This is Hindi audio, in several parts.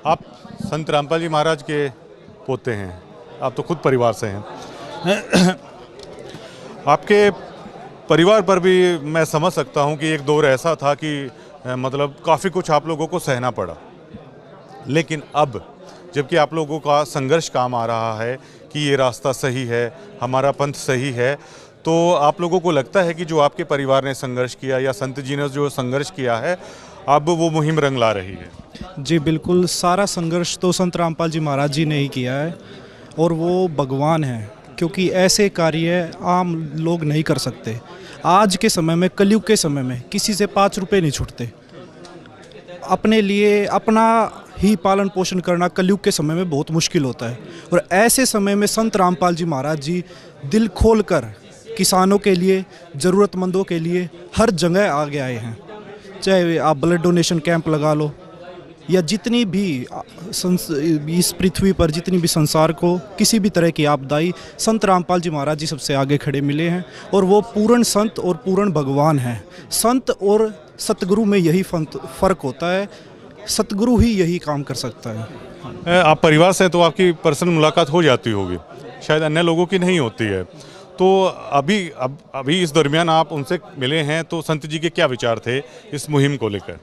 आप संत रामपाल जी महाराज के पोते हैं, आप तो खुद परिवार से हैं। आपके परिवार पर भी मैं समझ सकता हूं कि एक दौर ऐसा था कि मतलब काफ़ी कुछ आप लोगों को सहना पड़ा, लेकिन अब जबकि आप लोगों का संघर्ष काम आ रहा है कि ये रास्ता सही है, हमारा पंथ सही है, तो आप लोगों को लगता है कि जो आपके परिवार ने संघर्ष किया या संत जी ने जो संघर्ष किया है, अब वो मुहिम रंग ला रही है? जी बिल्कुल, सारा संघर्ष तो संत रामपाल जी महाराज जी ने ही किया है और वो भगवान हैं, क्योंकि ऐसे कार्य आम लोग नहीं कर सकते। आज के समय में, कलयुग के समय में किसी से 5 रुपए नहीं छूटते। अपने लिए अपना ही पालन पोषण करना कलयुग के समय में बहुत मुश्किल होता है, और ऐसे समय में संत रामपाल जी महाराज जी दिल खोलकर किसानों के लिए, ज़रूरतमंदों के लिए हर जगह आगे आए हैं। चाहे आप ब्लड डोनेशन कैंप लगा लो, या जितनी भी इस पृथ्वी पर जितनी भी संसार को किसी भी तरह की आपदाई, संत रामपाल जी महाराज जी सबसे आगे खड़े मिले हैं, और वो पूर्ण संत और पूर्ण भगवान हैं। संत और सतगुरु में यही फ़र्क होता है, सतगुरु ही यही काम कर सकता है। आप परिवार से तो आपकी पर्सनल मुलाकात हो जाती होगी, शायद अन्य लोगों की नहीं होती है, तो अभी इस दरमियान आप उनसे मिले हैं, तो संत जी के क्या विचार थे इस मुहिम को लेकर?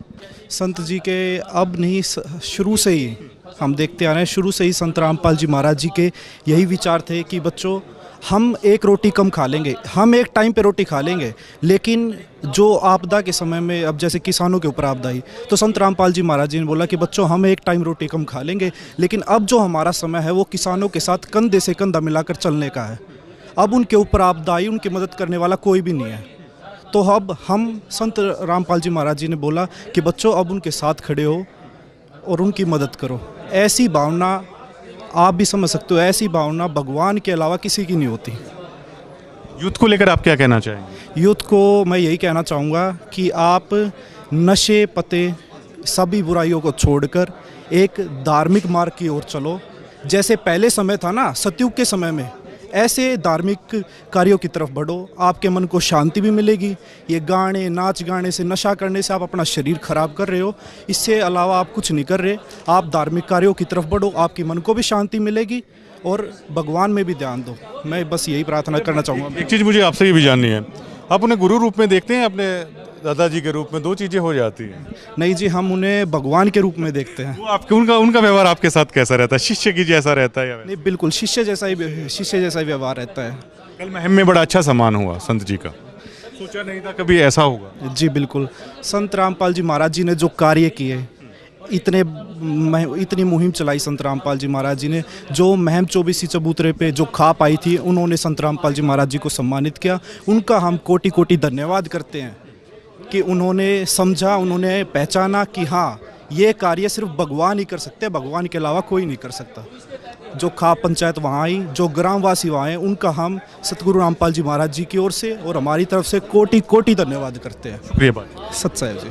संत जी के अब नहीं, शुरू से ही हम देखते आ रहे हैं, शुरू से ही संत रामपाल जी महाराज जी के यही विचार थे कि बच्चों, हम एक रोटी कम खा लेंगे, हम एक टाइम पे रोटी खा लेंगे, लेकिन जो आपदा के समय में, अब जैसे किसानों के ऊपर आपदा आई, तो संत रामपाल जी महाराज जी ने बोला कि बच्चों, हम एक टाइम रोटी कम खा लेंगे, लेकिन अब जो हमारा समय है वो किसानों के साथ कंधे से कंधा मिलाकर चलने का है। अब उनके ऊपर आपदा आई, उनकी मदद करने वाला कोई भी नहीं है। तो अब हम संत रामपाल जी महाराज जी ने बोला कि बच्चों, अब उनके साथ खड़े हो और उनकी मदद करो। ऐसी भावना आप भी समझ सकते हो, ऐसी भावना भगवान के अलावा किसी की नहीं होती। यूथ को लेकर आप क्या कहना चाहेंगे? यूथ को मैं यही कहना चाहूँगा कि आप नशे पते सभी बुराइयों को छोड़कर एक धार्मिक मार्ग की ओर चलो। जैसे पहले समय था ना, सतयुग के समय में, ऐसे धार्मिक कार्यों की तरफ बढ़ो, आपके मन को शांति भी मिलेगी। ये गाने नाच गाने से, नशा करने से आप अपना शरीर खराब कर रहे हो, इससे अलावा आप कुछ नहीं कर रहे। आप धार्मिक कार्यों की तरफ बढ़ो, आपकी मन को भी शांति मिलेगी और भगवान में भी ध्यान दो। मैं बस यही प्रार्थना करना चाहूँगा। एक चीज़ मुझे आपसे ये भी जाननी है, आप उन्हें गुरु रूप में देखते हैं, अपने दादाजी के रूप में? दो चीज़ें हो जाती हैं। नहीं जी, हम उन्हें भगवान के रूप में देखते हैं। वो आपके उनका व्यवहार आपके साथ कैसा रहता है? शिष्य की जैसा रहता है या नहीं, बिल्कुल शिष्य जैसा ही व्यवहार रहता है। कल महम में बड़ा अच्छा सम्मान हुआ संत जी का, सोचा नहीं था कभी ऐसा होगा। जी बिल्कुल, संत रामपाल जी महाराज जी ने जो कार्य किए, इतनी मुहिम चलाई संत रामपाल जी महाराज जी ने, जो महम 24 चबूतरे पे जो खाप आई थी, उन्होंने संत रामपाल जी महाराज जी को सम्मानित किया। उनका हम कोटि कोटि धन्यवाद करते हैं कि उन्होंने समझा, उन्होंने पहचाना कि हाँ, ये कार्य सिर्फ भगवान ही कर सकते हैं, भगवान के अलावा कोई नहीं कर सकता। जो खाप पंचायत वहाँ आई, जो ग्रामवासी वहाँ आए, उनका हम सतगुरु रामपाल जी महाराज जी की ओर से और हमारी तरफ से कोटि कोटि धन्यवाद करते हैं। शुक्रिया। सत साहेब जी।